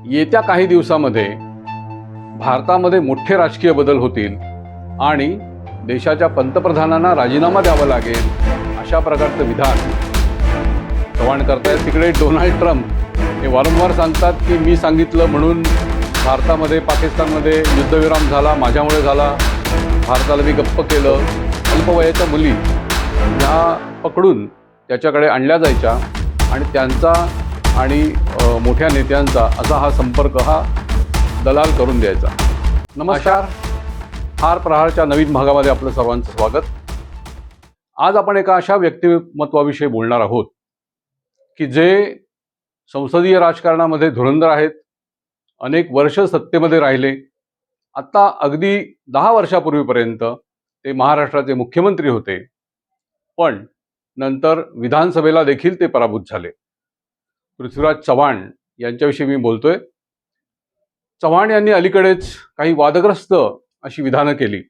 येत्या काही दिवसामध्ये भारतामध्ये मोठे राजकीय बदल होतील आणि देशाच्या पंतप्रधानांना राजीनामा द्यावा लागेल अशा प्रकारचं विधान चव्हाण करतायत. तिकडे डोनाल्ड ट्रम्प हे वारंवार सांगतात की मी सांगितलं म्हणून भारतामध्ये पाकिस्तानमध्ये युद्धविराम झाला, माझ्यामुळे झाला, भारताला मी गप्प केलं. अल्पवयाच्या मुली ह्या पकडून त्याच्याकडे आणल्या जायच्या आणि त्यांचा आणि मोठ्या नेत्यांचा असा हा संपर्क हा दलाल करून द्यायचा. नमस्कार, फार प्रहारच्या नवीन भागामध्ये आपलं सर्वांचं स्वागत. आज आपण एका अशा व्यक्तिमत्वाविषयी बोलणार आहोत की जे संसदीय राजकारणामध्ये धुरंधर आहेत, अनेक वर्ष सत्तेमध्ये राहिले. आत्ता अगदी 10 वर्षापूर्वीपर्यंत ते महाराष्ट्राचे मुख्यमंत्री होते, पण नंतर विधानसभेला देखील ते पराभूत झाले. पृथ्वीराज चव्हाण यांच्याविषयी मी बोलतोय. चव्हाण यांनी अलीकडेच काही वादग्रस्त अशी विधानं केली.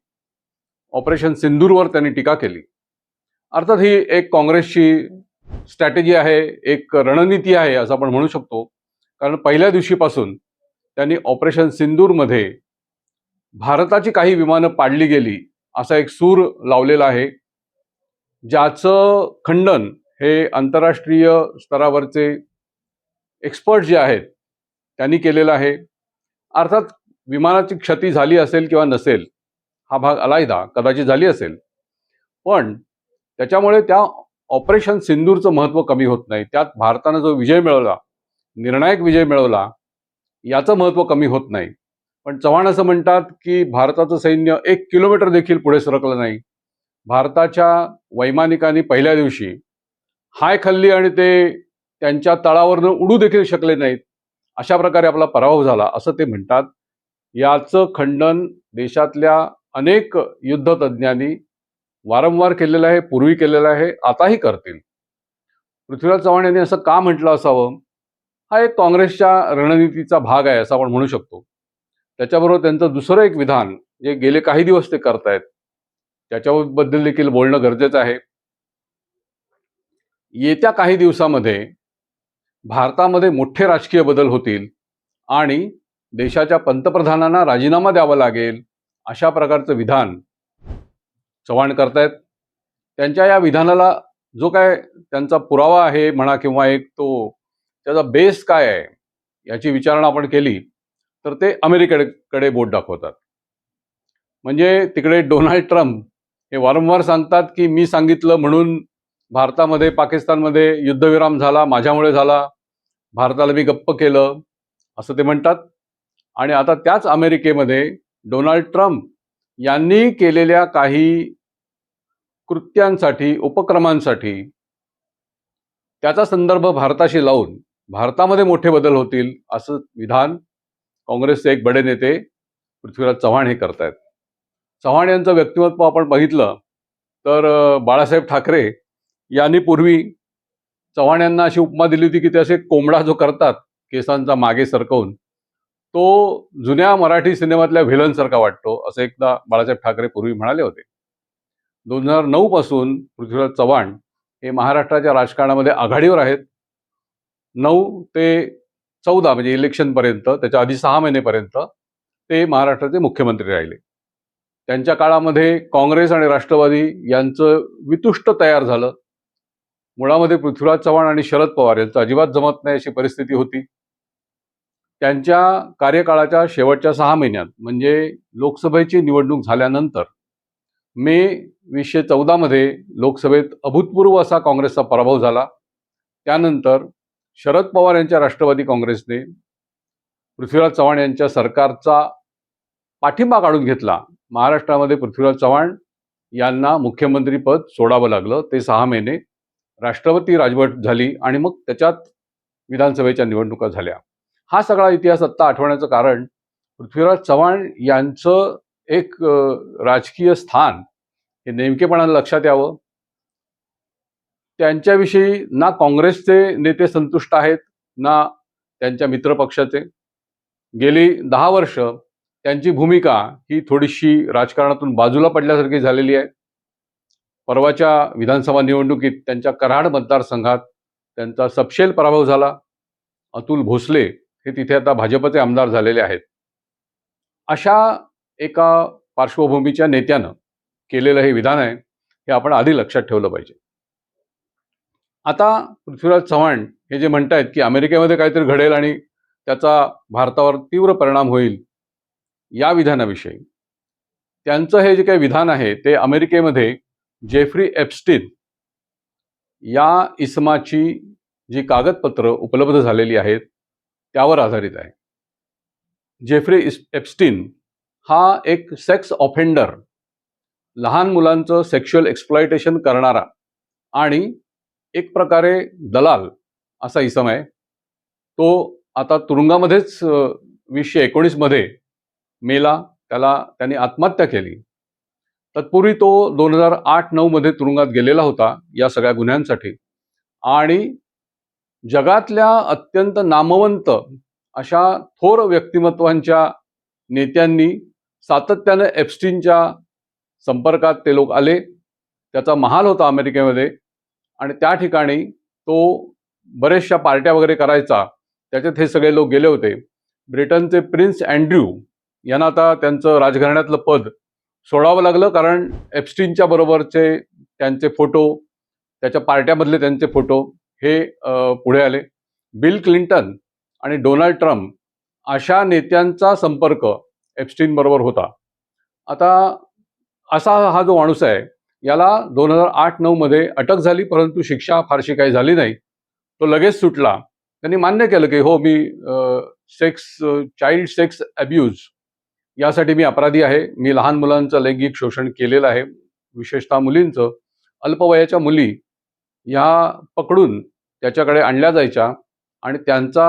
ऑपरेशन सिंदूरवर त्यांनी टीका केली. अर्थात ही एक काँग्रेसची स्ट्रॅटेजी आहे, एक रणनीती आहे असं आपण म्हणू शकतो. कारण पहिल्या दिवशीपासून त्यांनी ऑपरेशन सिंदूरमध्ये भारताची काही विमानं पाडली गेली असा एक सूर लावलेला आहे, ज्याचं खंडन हे आंतरराष्ट्रीय स्तरावरचे एक्सपर्ट जे आहेत त्यांनी केलेलं आहे. अर्थात विमानाची क्षती झाली असेल किंवा नसेल हा भाग अलायदा, कदाचित झाली असेल, पण त्याच्यामुळे त्या ऑपरेशन सिंदूरचं महत्त्व कमी होत नाही. त्यात भारतानं जो विजय मिळवला, निर्णायक विजय मिळवला, याचं महत्त्व कमी होत नाही. पण चव्हाण असं म्हणतात की भारताचं सैन्य 1 किलोमीटर देखील पुढे सरकलं नाही. भारताच्या वैमानिकांनी पहिल्या दिवशी हाय खाल्ली आणि ते त्यांच्या तळावरनं उडू देखील शकले नाहीत. अशा प्रकारे आपला पराभव झाला असं ते म्हणतात. याचं खंडन देशातल्या अनेक युद्धतज्ञांनी वारंवार केलेलं आहे, पूर्वी केलेलं आहे, आताही करतील. पृथ्वीराज चव्हाण यांनी असं का म्हटलं असावं? हा एक काँग्रेसच्या रणनीतीचा भाग आहे असं आपण म्हणू शकतो. त्याच्याबरोबर त्यांचं दुसरं एक विधान जे गेले काही दिवस ते करतायत, त्याच्याबद्दल देखील बोलणं गरजेचं आहे. येत्या काही दिवसामध्ये भारतामध्ये मोठे राजकीय बदल होतील आणि देशाच्या पंतप्रधानांना राजीनामा द्यावा लागेल अशा प्रकारचं विधान चव्हाण करतायत. त्यांच्या या विधानाला जो काय त्यांचा पुरावा आहे म्हणा किंवा एक तो त्याचा बेस काय आहे याची विचारणा आपण केली तर ते अमेरिकेकडे बोट दाखवतात. म्हणजे तिकडे डोनाल्ड ट्रम्प हे वारंवार सांगतात की मी सांगितलं म्हणून भारतामध्ये पाकिस्तानमध्ये युद्धविराम झाला, माझ्यामुळे झाला, भारताला मी गप्प केलं असं ते म्हणतात. आणि आता त्याच अमेरिकेमध्ये डोनाल्ड ट्रम्प यांनी केलेल्या काही कृत्यांसाठी, उपक्रमांसाठी त्याचा संदर्भ भारताशी लावून भारतामध्ये मोठे बदल होतील असं विधान काँग्रेसचे एक बडे नेते पृथ्वीराज चव्हाण हे करतायत. चव्हाण यांचं व्यक्तिमत्व आपण बघितलं तर बाळासाहेब ठाकरे यांनी पूर्वी चव्हाण यांना अशी उपमा दिली होती की ते असे कोंबडा जो करतात केसांचा मागे सरकवून, तो जुन्या मराठी सिनेमातल्या व्हिलनसारखा वाटतो असं एकदा बाळासाहेब ठाकरे पूर्वी म्हणाले होते. 2009 पासून पृथ्वीराज चव्हाण हे महाराष्ट्राच्या राजकारणामध्ये आघाडीवर आहेत. 9 ते 14 म्हणजे इलेक्शनपर्यंत, त्याच्या आधी 6 महिनेपर्यंत ते महाराष्ट्राचे मुख्यमंत्री राहिले. त्यांच्या काळामध्ये काँग्रेस आणि राष्ट्रवादी यांचं वितुष्ट तयार झालं. मुळामध्ये पृथ्वीराज चव्हाण आणि शरद पवार यांचं अजिबात जमत नाही अशी परिस्थिती होती. त्यांच्या कार्यकाळाच्या शेवटच्या 6 महिन्यात म्हणजे लोकसभेची निवडणूक झाल्यानंतर मे 2014 मध्ये लोकसभेत अभूतपूर्व असा काँग्रेसचा पराभव झाला. त्यानंतर शरद पवार यांच्या राष्ट्रवादी काँग्रेसने पृथ्वीराज चव्हाण यांच्या सरकारचा पाठिंबा काढून घेतला. महाराष्ट्रामध्ये पृथ्वीराज चव्हाण यांना मुख्यमंत्रीपद सोडावं लागलं. ते 6 महिने राष्ट्रपती राजवट झाली आणि मग त्याच्यात विधानसभेच्या निवडणुका झाल्या. हा सगळा इतिहास आत्ता आठवण्याचं कारण पृथ्वीराज चव्हाण यांचं एक राजकीय स्थान हे नेमकेपणाने लक्षात यावं. त्यांच्याविषयी ना काँग्रेसचे नेते संतुष्ट आहेत ना त्यांच्या मित्रपक्षाचे. गेली 10 वर्ष त्यांची भूमिका ही थोडीशी राजकारणातून बाजूला पडल्यासारखी झालेली आहे. परवाच्या विधानसभा निवडणुकीत त्यांच्या कराड मतदारसंघात त्यांचा सपशेल पराभव झाला. अतुल भोसले हे तिथे आता भाजपचे आमदार झालेले आहेत. अशा एका पार्श्वभूमीच्या नेत्यानं केलेलं हे विधान आहे, हे आपण आधी लक्षात ठेवलं पाहिजे. आता पृथ्वीराज चव्हाण हे जे म्हणतायत की अमेरिकेमध्ये काहीतरी घडेल आणि त्याचा भारतावर तीव्र परिणाम होईल, या विधानाविषयी त्यांचं हे जे काही विधान आहे ते अमेरिकेमध्ये जेफ्री एप्स्टीन या इसमाची जी कागदपत्र उपलब्ध झालेली आहेत त्यावर आधारित आहे. जेफ्री एप्स्टीन हा एक सेक्स ऑफेंडर, लहान मुलांचं सेक्शुअल एक्सप्लॉयटेशन करणारा आणि एक प्रकारे दलाल असा इसम आहे. तो आता तुरुंगामध्येच 2019 मध्ये मेला. त्यांनी आत्महत्या केली. तत्पूर्वी तो 2008-9 मध्ये तुरुंगात गेलेला होता या सगळ्या गुन्ह्यांसाठी. आणि जगातल्या अत्यंत नामवंत अशा थोर व्यक्तिमत्वांच्या नेत्यांनी सातत्यानं एप्स्टीनच्या संपर्कात ते लोक आले. त्याचा महाल होता अमेरिकेमध्ये आणि त्या ठिकाणी तो बरेचशा पार्ट्या वगैरे करायचा. त्याच्यात हे सगळे लोक गेले होते. ब्रिटनचे प्रिन्स अँड्र्यू यांना आता त्यांचं राजघराण्यातलं पद सोडावं लागलं, कारण एप्स्टीनच्या बरोबरचे त्यांचे फोटो, त्याच्या पार्ट्यामधले त्यांचे फोटो हे पुढे आले. बिल क्लिंटन आणि डोनाल्ड ट्रम्प अशा नेत्यांचा संपर्क एप्स्टीन बरोबर होता. आता असा हा जो माणूस आहे याला 2008-9 मध्ये अटक झाली, परंतु शिक्षा फारशी काही झाली नाही. तो लगेच सुटला. त्यांनी मान्य केलं की हो, मी चाइल्ड सेक्स अब्यूज यासाठी मी अपराधी आहे. मी लहान मुलांचं लैंगिक शोषण केलेलं आहे, विशेषतः मुलींचं. अल्पवयाच्या मुली ह्या पकडून त्याच्याकडे आणल्या जायच्या आणि त्यांचा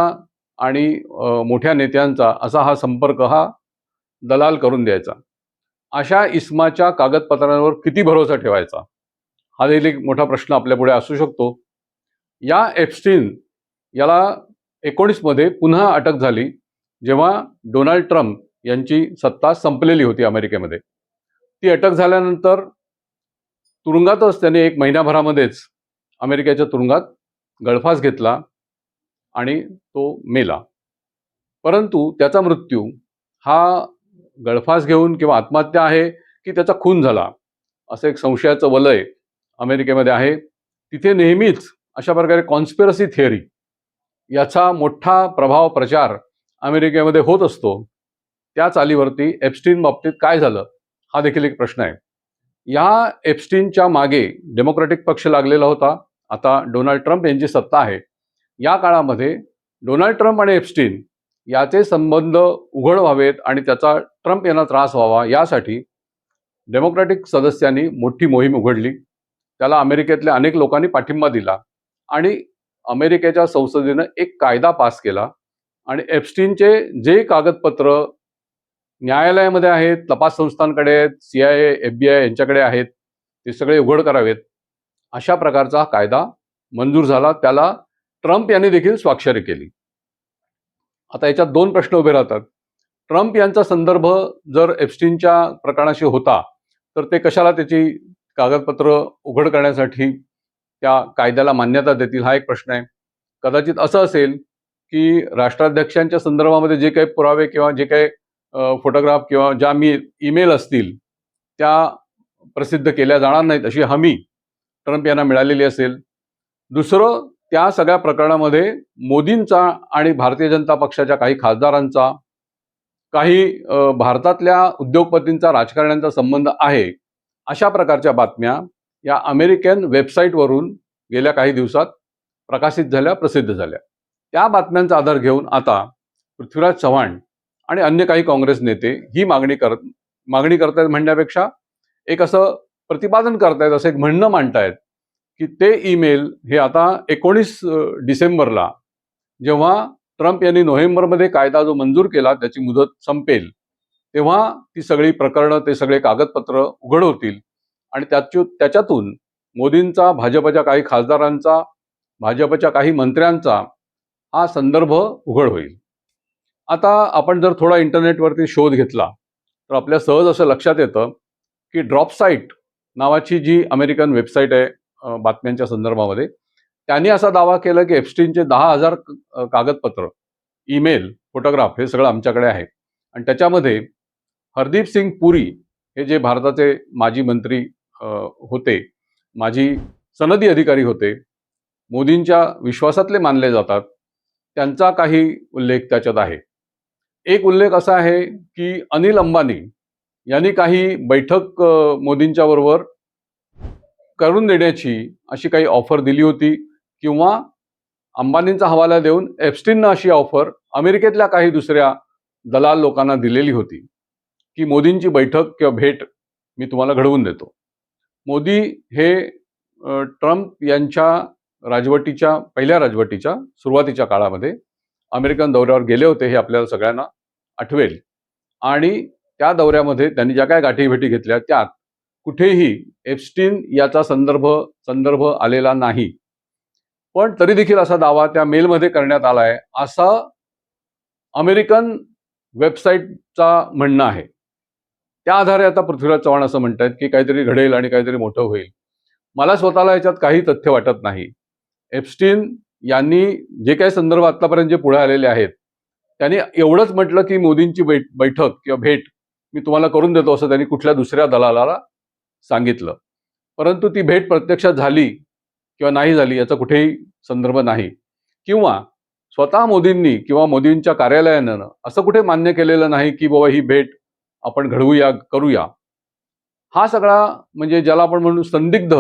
आणि मोठ्या नेत्यांचा असा हा संपर्क हा दलाल करून द्यायचा. अशा इस्माच्या कागदपत्रांवर किती भरोसा ठेवायचा, हा देखील एक मोठा प्रश्न आपल्यापुढे असू शकतो. या एप्स्टीन याला 19 मध्ये पुन्हा अटक झाली, जेव्हा डोनाल्ड ट्रम्प यांची सत्ता संपलेली होती अमेरिकेमध्ये. ती अटक झाल्यानंतर तुरुंगातच त्याने 1 महिन्याभरामध्येच अमेरिकेच्या तुरुंगात गळफास घेतला आणि तो मेला. परंतु त्याचा मृत्यू हा गळफास घेऊन किंवा आत्महत्या आहे की त्याचा खून झाला, असं एक संशयाचं वलय अमेरिकेमध्ये आहे. तिथे नेहमीच अशा प्रकारे कॉन्स्पिरसी थिअरी याचा मोठा प्रभाव प्रचार अमेरिकेमध्ये होत असतो. त्या चालीवरती एप्स्टीन बाबतीत काय झालं हा देखील एक प्रश्न आहे. या एप्स्टीनच्या मागे डेमोक्रॅटिक पक्ष लागलेला होता. आता डोनाल्ड ट्रम्प यांची सत्ता आहे. या काळामध्ये डोनाल्ड ट्रम्प आणि एप्स्टीन याचे संबंध उघड व्हावेत आणि त्याचा ट्रम्प यांना त्रास व्हावा यासाठी डेमोक्रॅटिक सदस्यांनी मोठी मोहीम उघडली. त्याला अमेरिकेतल्या अनेक लोकांनी पाठिंबा दिला आणि अमेरिकेच्या संसदेनं एक कायदा पास केला आणि एप्स्टीनचे जे कागदपत्र न्यायालयामध्ये आहेत, तपास संस्थांकडे आहेत, CIA, FBI यांच्याकडे आहेत, ते सगळे उघड करावेत, अशा प्रकारचा कायदा मंजूर झाला. त्याला ट्रम्प यांनी देखील स्वाक्षरी केली. आता याच्यात 2 प्रश्न उभे राहतात. ट्रम्प यांचा संदर्भ जर एप्स्टीनच्या प्रकरणाशी होता तर ते कशाला त्याची कागदपत्र उघड करण्यासाठी त्या कायद्याला मान्यता देतील, हा एक प्रश्न आहे. कदाचित असं असेल की राष्ट्राध्यक्षांच्या संदर्भामध्ये जे काही पुरावे किंवा जे काही फोटोग्राफ किंवा ज्या ईमेल असतील त्या प्रसिद्ध केल्या जाणार नाहीत अशी हमी ट्रम्प यांना मिळालेली असेल. दुसरं, त्या सगळ्या प्रकरणामध्ये मोदींचा आणि भारतीय जनता पक्षाच्या काही खासदारांचा, काही भारतातल्या उद्योगपतींचा, राजकारण्यांचा संबंध आहे, अशा प्रकारच्या बातम्या या अमेरिकन वेबसाईटवरून गेल्या काही दिवसात प्रकाशित झाल्या, प्रसिद्ध झाल्या. त्या बातम्यांचा आधार घेऊन आता पृथ्वीराज चव्हाण आणि अन्य काही काँग्रेस नेते ही मागणी करतायत म्हणण्यापेक्षा एक असं प्रतिपादन करतायत, असं एक म्हणणं मांडतायत की ते ईमेल हे आता 19 डिसेंबरला, जेव्हा ट्रम्प यांनी नोव्हेंबरमध्ये कायदा जो मंजूर केला त्याची मुदत संपेल, तेव्हा ती सगळी प्रकरणं, ते सगळे कागदपत्र उघड होतील आणि त्याच्यातून मोदींचा, भाजपच्या काही खासदारांचा, भाजपच्या काही मंत्र्यांचा हा संदर्भ उघड होईल. आता आपण जर थोडा इंटरनेटवरती शोध घेतला तर आपल्या सहज असं लक्षात येतं की ड्रॉपसाईट नावाची जी अमेरिकन वेबसाईट आहे बातम्यांच्या संदर्भामध्ये, त्यांनी असा दावा केला की एप्स्टीनचे 10,000 कागदपत्र ईमेल, फोटोग्राफ हे सगळं आमच्याकडे आहे. आणि त्याच्यामध्ये हरदीप सिंग पुरी हे जे भारताचे माजी मंत्री होते, माजी सनदी अधिकारी होते, मोदींच्या विश्वासातले मानले जातात, त्यांचा काही उल्लेख त्याच्यात आहे. एक उल्लेख असा आहे की अनिल अंबानी यांनी काही बैठक मोदींच्या बरोबर करून देण्याची अशी काही ऑफर दिली होती, किंवा अंबानींचा हवाला देऊन एप्स्टीननं अशी ऑफर अमेरिकेतल्या काही दुसऱ्या दलाल लोकांना दिलेली होती की मोदींची बैठक किंवा भेट मी तुम्हाला घडवून देतो. मोदी हे ट्रम्प यांच्या राजवटीच्या पहिल्या राजवटीच्या सुरुवातीच्या काळामध्ये अमेरिकन दौऱ्यावर गेले होते, हे आपल्याला सगळ्यांना आठवेल. आणि त्या दौऱ्यामध्ये त्यांनी ज्या काय गाठीभेटी घेतल्या त्यात कुठेही एप्स्टीन याचा संदर्भ आलेला नाही. पण तरी देखील असा दावा त्या मेलमध्ये करण्यात आला आहे, असा अमेरिकन वेबसाईटचा म्हणणं आहे. त्या आधारे आता पृथ्वीराज चव्हाण असं म्हणतात की काहीतरी घडेल आणि काहीतरी मोठं होईल. मला स्वतःला याच्यात काही तथ्य वाटत नाही. एप्स्टीन यांनी जे काही संदर्भ आतापर्यंत जे पुढे आलेले आहेत, त्यांनी एवढंच म्हटलं की मोदींची बैठक किंवा भेट मी तुम्हाला करून देतो असं त्यांनी कुठल्या दुसऱ्या दलालाला सांगितलं. परंतु ती भेट प्रत्यक्षात झाली किंवा नाही झाली याचा कुठेही संदर्भ नाही. किंवा स्वतः मोदींनी किंवा मोदींच्या कार्यालयानं असं कुठे मान्य केलेलं नाही की बाबा ही भेट आपण घडवूया, करूया. हा सगळा म्हणजे ज्याला आपण म्हणू संदिग्ध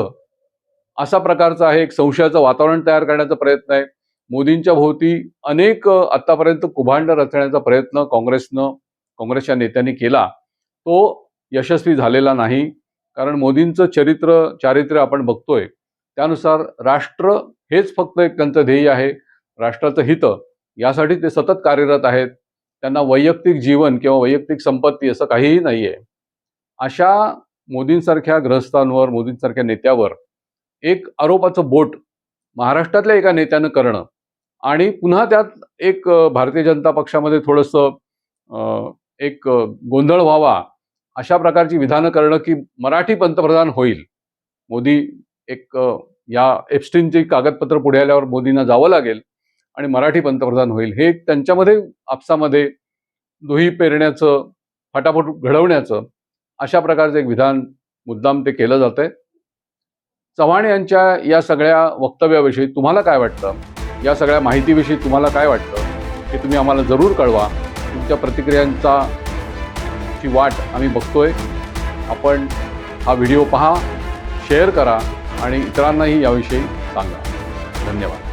असा प्रकारचा आहे, एक संशयाचं वातावरण तयार करण्याचा प्रयत्न आहे. मोदींच्या भोवती अनेक आतापर्यंत कुभांड रचण्याचा प्रयत्न काँग्रेसच्या नेत्यांनी केला, तो यशस्वी झालेला नाही. कारण मोदींचं चारित्र्य आपण बघतोय त्यानुसार राष्ट्र हेच फक्त एक त्यांचं ध्येय आहे, राष्ट्राचं हित यासाठी ते सतत कार्यरत आहेत. त्यांना वैयक्तिक जीवन किंवा वैयक्तिक संपत्ती असं काहीही नाहीये. अशा मोदींसारख्या ग्रहस्थांवर, मोदींसारख्या नेत्यावर एक आरोपाचं बोट महाराष्ट्रातल्या एका नेत्यानं करणं आणि पुन्हा त्यात एक भारतीय जनता पक्षामध्ये थोडंसं एक गोंधळ व्हावा अशा प्रकारची विधानं करणं की मराठी पंतप्रधान होईल, मोदी एक या एप्स्टीनची कागदपत्र पुढे आल्यावर मोदींना जावं लागेल आणि मराठी पंतप्रधान होईल, हे त्यांच्यामध्ये आपसामध्ये दुही पेरण्याचं, फटाफट घडवण्याचं अशा प्रकारचं एक विधान मुद्दाम ते केलं जातंय. चव्हाण यांच्या या सगळ्या वक्तव्याविषयी तुम्हाला काय वाटतं, या सगळ्या माहितीविषयी तुम्हाला काय वाटतं हे तुम्ही आम्हाला जरूर कळवा. तुमच्या प्रतिक्रियांचा ची वाट आम्ही बघतोय. आपण हा व्हिडिओ पहा, शेअर करा आणि इतरांनाही याविषयी सांगा. धन्यवाद.